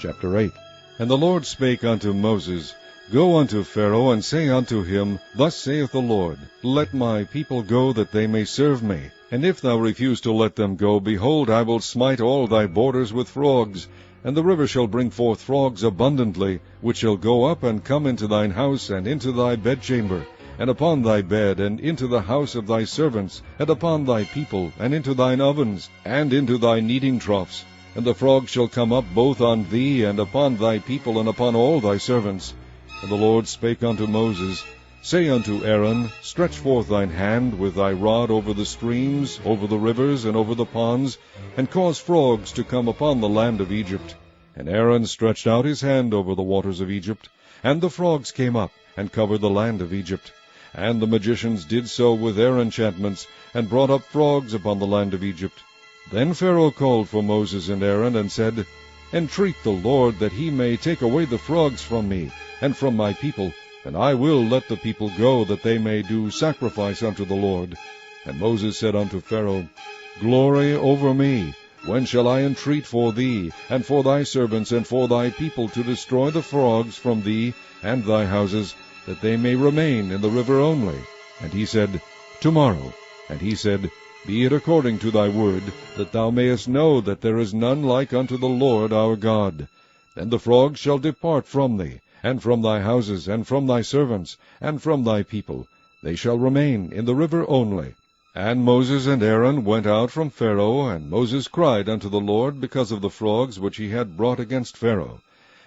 Chapter 8. And the Lord spake unto Moses, Go unto Pharaoh, and say unto him, Thus saith the Lord, Let my people go, that they may serve me. And if thou refuse to let them go, behold, I will smite all thy borders with frogs, and the river shall bring forth frogs abundantly, which shall go up and come into thine house, and into thy bedchamber, and upon thy bed, and into the house of thy servants, and upon thy people, and into thine ovens, and into thy kneading troughs. And the frogs shall come up both on thee, and upon thy people, and upon all thy servants. And the Lord spake unto Moses, Say unto Aaron, Stretch forth thine hand with thy rod over the streams, over the rivers, and over the ponds, and cause frogs to come upon the land of Egypt. And Aaron stretched out his hand over the waters of Egypt, and the frogs came up, and covered the land of Egypt. And the magicians did so with their enchantments, and brought up frogs upon the land of Egypt. Then Pharaoh called for Moses and Aaron, and said, Entreat the Lord that he may take away the frogs from me, and from my people, and I will let the people go, that they may do sacrifice unto the Lord. And Moses said unto Pharaoh, Glory over me! When shall I entreat for thee, and for thy servants, and for thy people, to destroy the frogs from thee and thy houses, that they may remain in the river only? And he said, Tomorrow. And he said, Be it according to thy word, that thou mayest know that there is none like unto the Lord our God. Then the frogs shall depart from thee, and from thy houses, and from thy servants, and from thy people. They shall remain in the river only. And Moses and Aaron went out from Pharaoh, and Moses cried unto the Lord because of the frogs which he had brought against Pharaoh.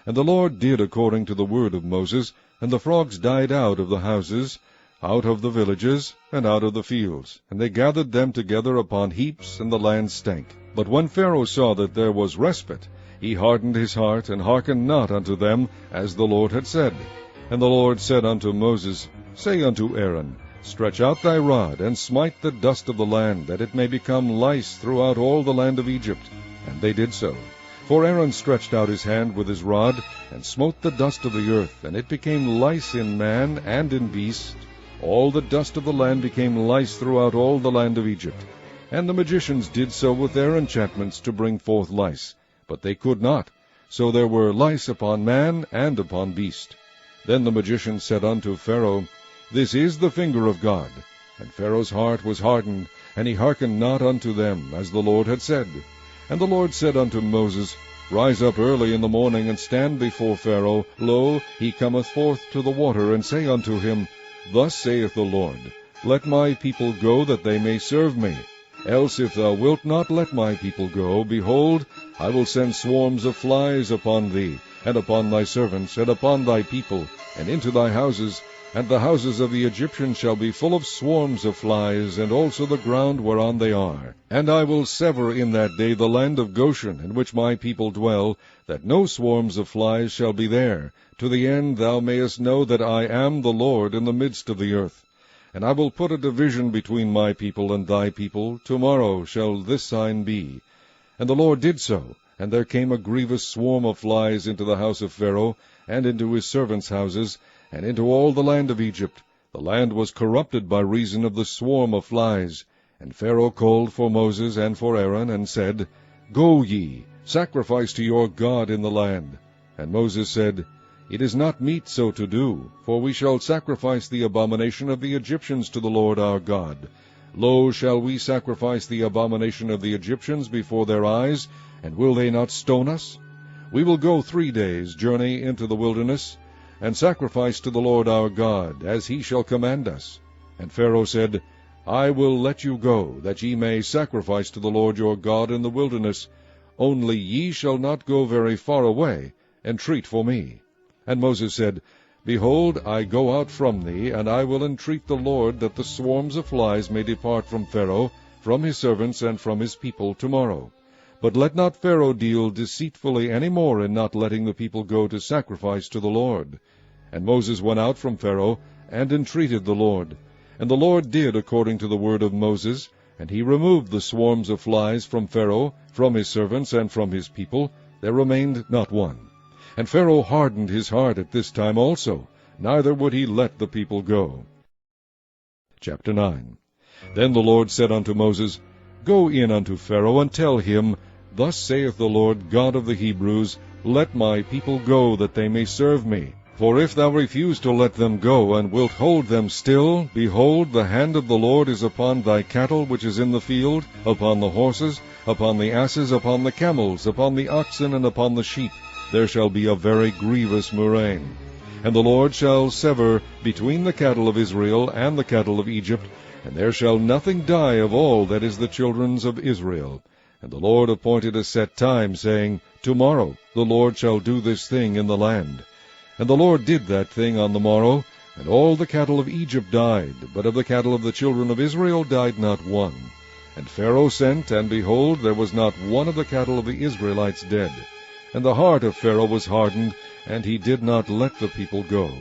And the Lord did according to the word of Moses, and the frogs died out of the houses, out of the villages, and out of the fields, and they gathered them together upon heaps, and the land stank. But when Pharaoh saw that there was respite, he hardened his heart, and hearkened not unto them, as the Lord had said. And the Lord said unto Moses, Say unto Aaron, Stretch out thy rod, and smite the dust of the land, that it may become lice throughout all the land of Egypt. And they did so. For Aaron stretched out his hand with his rod, and smote the dust of the earth, and it became lice in man and in beast. All the dust of the land became lice throughout all the land of Egypt. And the magicians did so with their enchantments to bring forth lice, but they could not. So there were lice upon man and upon beast. Then the magicians said unto Pharaoh, This is the finger of God. And Pharaoh's heart was hardened, and he hearkened not unto them, as the Lord had said. And the Lord said unto Moses, Rise up early in the morning, and stand before Pharaoh. Lo, he cometh forth to the water, and say unto him, Thus saith the Lord, Let my people go, that they may serve me. Else if thou wilt not let my people go, behold, I will send swarms of flies upon thee, and upon thy servants, and upon thy people, and into thy houses, and the houses of the Egyptians shall be full of swarms of flies, and also the ground whereon they are. And I will sever in that day the land of Goshen, in which my people dwell, that no swarms of flies shall be there, to the end thou mayest know that I am the Lord in the midst of the earth. And I will put a division between my people and thy people. Tomorrow shall this sign be. And the Lord did so, and there came a grievous swarm of flies into the house of Pharaoh, and into his servants' houses, and into all the land of Egypt. The land was corrupted by reason of the swarm of flies. And Pharaoh called for Moses and for Aaron, and said, Go ye, sacrifice to your God in the land. And Moses said, It is not meet so to do, for we shall sacrifice the abomination of the Egyptians to the Lord our God. Lo, shall we sacrifice the abomination of the Egyptians before their eyes, and will they not stone us? We will go 3 days' journey into the wilderness, and sacrifice to the Lord our God, as he shall command us. And Pharaoh said, I will let you go, that ye may sacrifice to the Lord your God in the wilderness. Only ye shall not go very far away, entreat for me. And Moses said, Behold, I go out from thee, and I will entreat the Lord that the swarms of flies may depart from Pharaoh, from his servants, and from his people tomorrow. But let not Pharaoh deal deceitfully any more in not letting the people go to sacrifice to the Lord. And Moses went out from Pharaoh, and entreated the Lord. And the Lord did according to the word of Moses, and he removed the swarms of flies from Pharaoh, from his servants, and from his people. There remained not one. And Pharaoh hardened his heart at this time also, neither would he let the people go. Chapter 9. Then the Lord said unto Moses, Go in unto Pharaoh, and tell him, Thus saith the Lord God of the Hebrews, Let my people go, that they may serve me. For if thou refuse to let them go, and wilt hold them still, behold, the hand of the Lord is upon thy cattle which is in the field, upon the horses, upon the asses, upon the camels, upon the oxen, and upon the sheep. There shall be a very grievous murrain. And the Lord shall sever between the cattle of Israel and the cattle of Egypt, and there shall nothing die of all that is the children's of Israel. And the Lord appointed a set time, saying, Tomorrow the Lord shall do this thing in the land. And the Lord did that thing on the morrow, and all the cattle of Egypt died, but of the cattle of the children of Israel died not one. And Pharaoh sent, and behold, there was not one of the cattle of the Israelites dead. And the heart of Pharaoh was hardened, and he did not let the people go.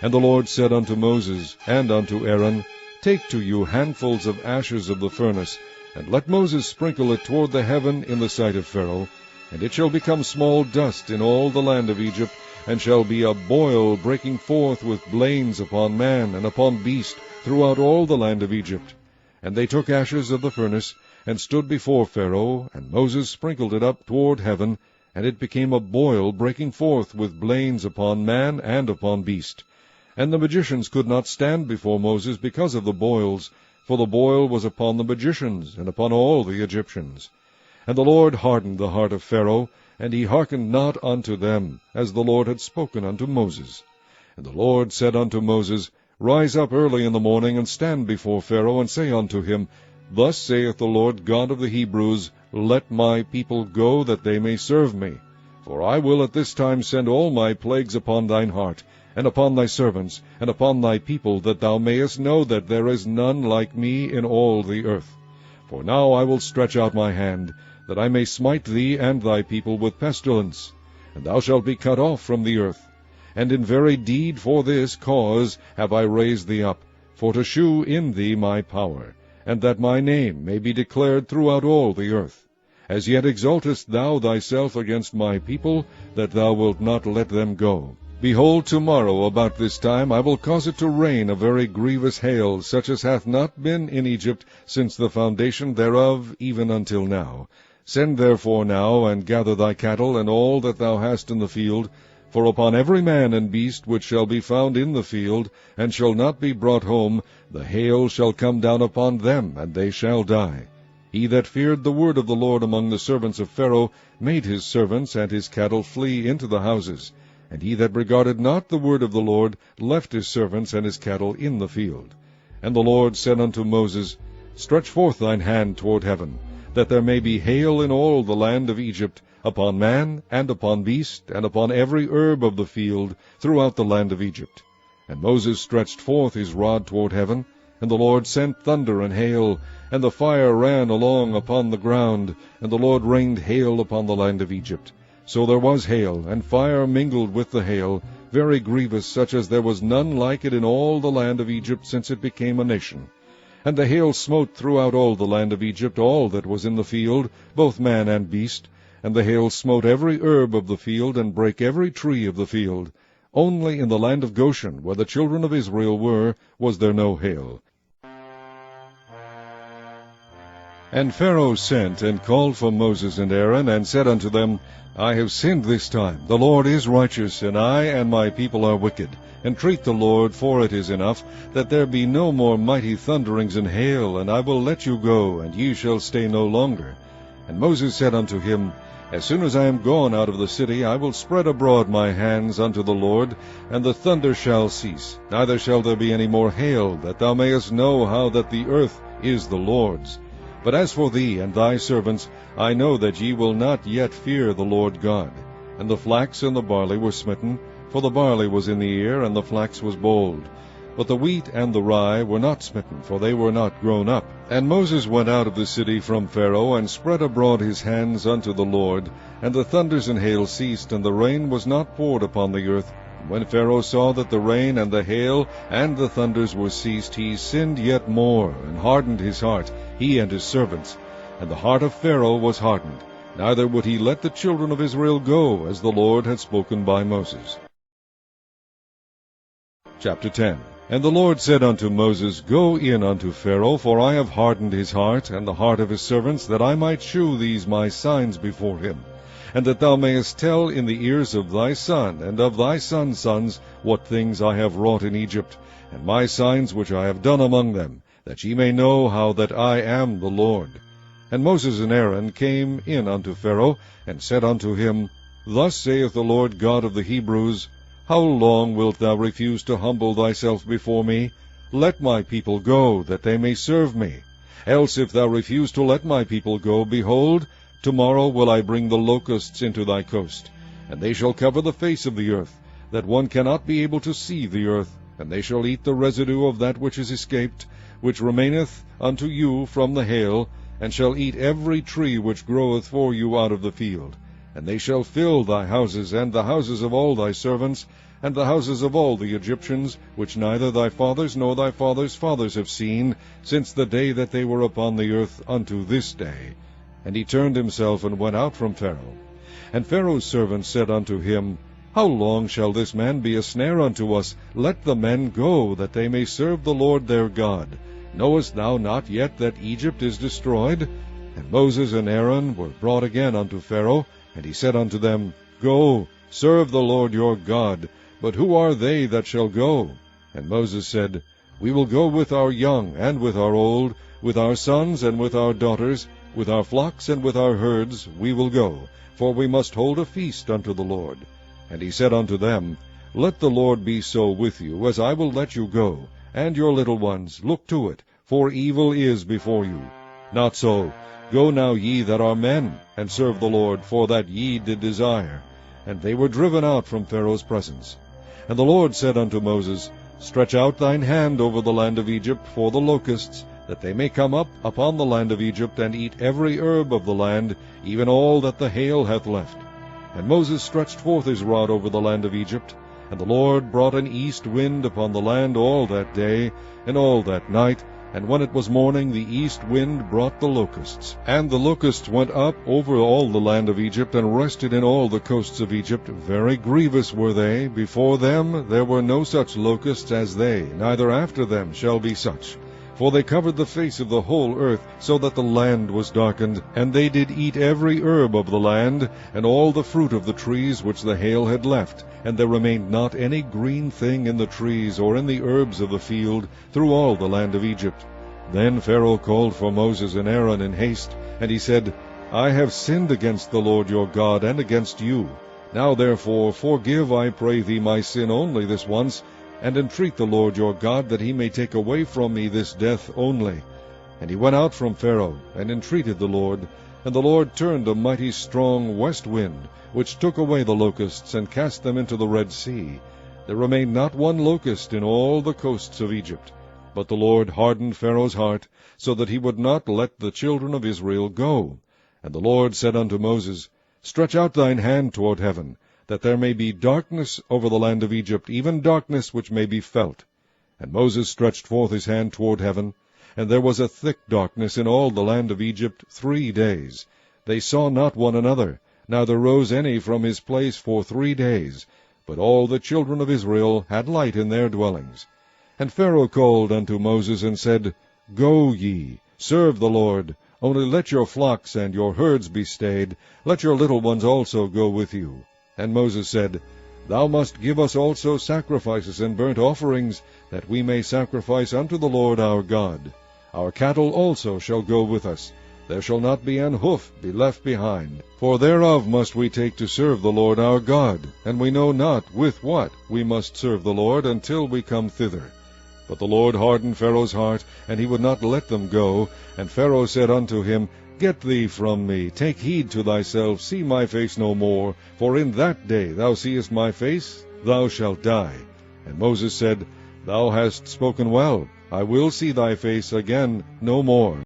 And the Lord said unto Moses and unto Aaron, Take to you handfuls of ashes of the furnace, and let Moses sprinkle it toward the heaven in the sight of Pharaoh, and it shall become small dust in all the land of Egypt, and shall be a boil breaking forth with blains upon man and upon beast throughout all the land of Egypt. And they took ashes of the furnace, and stood before Pharaoh, and Moses sprinkled it up toward heaven, and it became a boil breaking forth with blains upon man and upon beast. And the magicians could not stand before Moses because of the boils, for the boil was upon the magicians, and upon all the Egyptians. And the Lord hardened the heart of Pharaoh, and he hearkened not unto them, as the Lord had spoken unto Moses. And the Lord said unto Moses, Rise up early in the morning, and stand before Pharaoh, and say unto him, Thus saith the Lord God of the Hebrews, Let my people go, that they may serve me. For I will at this time send all my plagues upon thine heart, and upon thy servants, and upon thy people, that thou mayest know that there is none like me in all the earth. For now I will stretch out my hand, that I may smite thee and thy people with pestilence, and thou shalt be cut off from the earth. And in very deed for this cause have I raised thee up, for to shew in thee my power, and that my name may be declared throughout all the earth. As yet exaltest thou thyself against my people, that thou wilt not let them go. Behold, tomorrow about this time I will cause it to rain a very grievous hail, such as hath not been in Egypt since the foundation thereof even until now. Send therefore now, and gather thy cattle, and all that thou hast in the field, for upon every man and beast which shall be found in the field, and shall not be brought home, the hail shall come down upon them, and they shall die. He that feared the word of the Lord among the servants of Pharaoh made his servants and his cattle flee into the houses. And he that regarded not the word of the Lord left his servants and his cattle in the field. And the Lord said unto Moses, Stretch forth thine hand toward heaven, that there may be hail in all the land of Egypt, upon man, and upon beast, and upon every herb of the field, throughout the land of Egypt. And Moses stretched forth his rod toward heaven, and the Lord sent thunder and hail, and the fire ran along upon the ground, and the Lord rained hail upon the land of Egypt. So there was hail, and fire mingled with the hail, very grievous, such as there was none like it in all the land of Egypt since it became a nation. And the hail smote throughout all the land of Egypt all that was in the field, both man and beast. And the hail smote every herb of the field, and brake every tree of the field. Only in the land of Goshen, where the children of Israel were, was there no hail. And Pharaoh sent and called for Moses and Aaron, and said unto them, I have sinned this time. The Lord is righteous, and I and my people are wicked. Entreat the Lord, for it is enough, that there be no more mighty thunderings and hail, and I will let you go, and ye shall stay no longer. And Moses said unto him, As soon as I am gone out of the city, I will spread abroad my hands unto the Lord, and the thunder shall cease, neither shall there be any more hail, that thou mayest know how that the earth is the Lord's. But as for thee and thy servants, I know that ye will not yet fear the Lord God. And the flax and the barley were smitten, for the barley was in the ear, and the flax was bold. But the wheat and the rye were not smitten, for they were not grown up. And Moses went out of the city from Pharaoh, and spread abroad his hands unto the Lord. And the thunders and hail ceased, and the rain was not poured upon the earth. And when Pharaoh saw that the rain and the hail and the thunders were ceased, he sinned yet more, and hardened his heart, he and his servants. And the heart of Pharaoh was hardened, neither would he let the children of Israel go, as the Lord had spoken by Moses. Chapter 10. And the Lord said unto Moses, Go in unto Pharaoh, for I have hardened his heart, and the heart of his servants, that I might shew these my signs before him. and that thou mayest tell in the ears of thy son and of thy sons' sons what things I have wrought in Egypt, and my signs which I have done among them, that ye may know how that I am the Lord. And Moses and Aaron came in unto Pharaoh, and said unto him, Thus saith the Lord God of the Hebrews, How long wilt thou refuse to humble thyself before me? Let my people go, that they may serve me. Else if thou refuse to let my people go, behold, tomorrow will I bring the locusts into thy coast, and they shall cover the face of the earth, that one cannot be able to see the earth, and they shall eat the residue of that which is escaped, which remaineth unto you from the hail, and shall eat every tree which groweth for you out of the field. And they shall fill thy houses, and the houses of all thy servants, and the houses of all the Egyptians, which neither thy fathers nor thy fathers' fathers have seen, since the day that they were upon the earth unto this day. And he turned himself and went out from Pharaoh. And Pharaoh's servants said unto him, How long shall this man be a snare unto us? Let the men go, that they may serve the Lord their God. Knowest thou not yet that Egypt is destroyed? And Moses and Aaron were brought again unto Pharaoh, and he said unto them, Go, serve the Lord your God. But who are they that shall go? And Moses said, We will go with our young and with our old, with our sons and with our daughters, with our flocks and with our herds we will go, for we must hold a feast unto the Lord. And he said unto them, Let the Lord be so with you, as I will let you go, and your little ones, look to it, for evil is before you. Not so. Go now ye that are men, and serve the Lord, for that ye did desire. And they were driven out from Pharaoh's presence. And the Lord said unto Moses, Stretch out thine hand over the land of Egypt for the locusts, that they may come up upon the land of Egypt, and eat every herb of the land, even all that the hail hath left. And Moses stretched forth his rod over the land of Egypt, and the Lord brought an east wind upon the land all that day, and all that night, and when it was morning, the east wind brought the locusts. And the locusts went up over all the land of Egypt, and rested in all the coasts of Egypt. Very grievous were they. Before them there were no such locusts as they, neither after them shall be such. For they covered the face of the whole earth, so that the land was darkened. And they did eat every herb of the land, and all the fruit of the trees which the hail had left. And there remained not any green thing in the trees, or in the herbs of the field, through all the land of Egypt. Then Pharaoh called for Moses and Aaron in haste, and he said, I have sinned against the Lord your God, and against you. Now therefore forgive, I pray thee, my sin only this once, and entreat the Lord your God, that he may take away from me this death only. And he went out from Pharaoh, and entreated the Lord. And the Lord turned a mighty strong west wind, which took away the locusts, and cast them into the Red Sea. There remained not one locust in all the coasts of Egypt. But the Lord hardened Pharaoh's heart, so that he would not let the children of Israel go. And the Lord said unto Moses, Stretch out thine hand toward heaven, that there may be darkness over the land of Egypt, even darkness which may be felt. And Moses stretched forth his hand toward heaven, and there was a thick darkness in all the land of Egypt 3 days. They saw not one another, neither rose any from his place for 3 days. But all the children of Israel had light in their dwellings. And Pharaoh called unto Moses, and said, Go ye, serve the Lord, only let your flocks and your herds be stayed, let your little ones also go with you. And Moses said, Thou must give us also sacrifices and burnt offerings, that we may sacrifice unto the Lord our God. Our cattle also shall go with us. There shall not be an hoof be left behind. For thereof must we take to serve the Lord our God, and we know not with what we must serve the Lord until we come thither. But the Lord hardened Pharaoh's heart, and he would not let them go. And Pharaoh said unto him, Get thee from me, take heed to thyself, see my face no more, for in that day thou seest my face, thou shalt die. And Moses said, Thou hast spoken well, I will see thy face again no more.